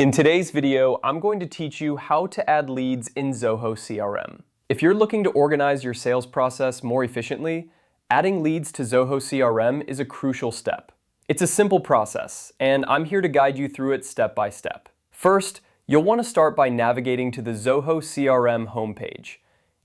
In today's video, I'm going to teach you how to add leads in Zoho CRM. If you're looking to organize your sales process more efficiently, adding leads to Zoho CRM is a crucial step. It's a simple process, and I'm here to guide you through it step by step. First, you'll want to start by navigating to the Zoho CRM homepage.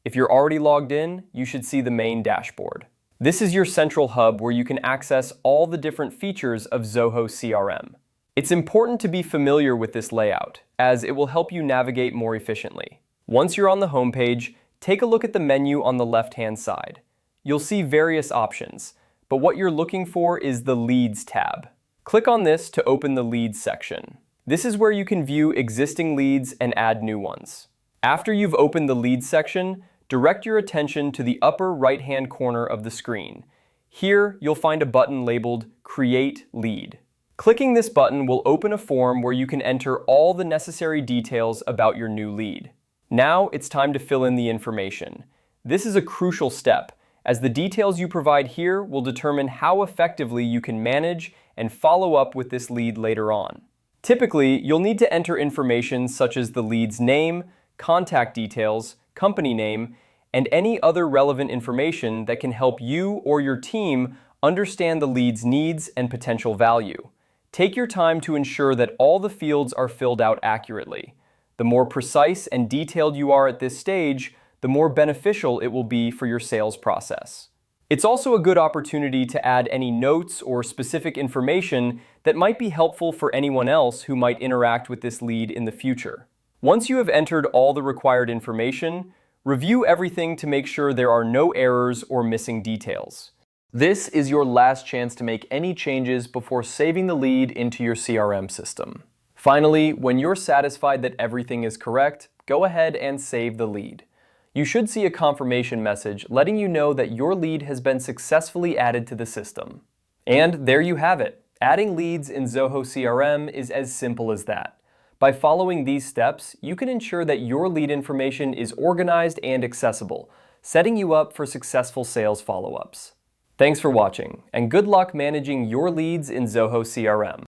If you're already logged in, you should see the main dashboard. This is your central hub where you can access all the different features of Zoho CRM. It's important to be familiar with this layout, as it will help you navigate more efficiently. Once you're on the homepage, take a look at the menu on the left-hand side. You'll see various options, but what you're looking for is the Leads tab. Click on this to open the Leads section. This is where you can view existing leads and add new ones. After you've opened the Leads section, direct your attention to the upper right-hand corner of the screen. Here, you'll find a button labeled Create Lead. Clicking this button will open a form where you can enter all the necessary details about your new lead. Now it's time to fill in the information. This is a crucial step, as the details you provide here will determine how effectively you can manage and follow up with this lead later on. Typically, you'll need to enter information such as the lead's name, contact details, company name, and any other relevant information that can help you or your team understand the lead's needs and potential value. Take your time to ensure that all the fields are filled out accurately. The more precise and detailed you are at this stage, the more beneficial it will be for your sales process. It's also a good opportunity to add any notes or specific information that might be helpful for anyone else who might interact with this lead in the future. Once you have entered all the required information, review everything to make sure there are no errors or missing details. This is your last chance to make any changes before saving the lead into your CRM system. Finally, when you're satisfied that everything is correct, go ahead and save the lead. You should see a confirmation message letting you know that your lead has been successfully added to the system. And there you have it. Adding leads in Zoho CRM is as simple as that. By following these steps, you can ensure that your lead information is organized and accessible, setting you up for successful sales follow-ups. Thanks for watching, and good luck managing your leads in Zoho CRM.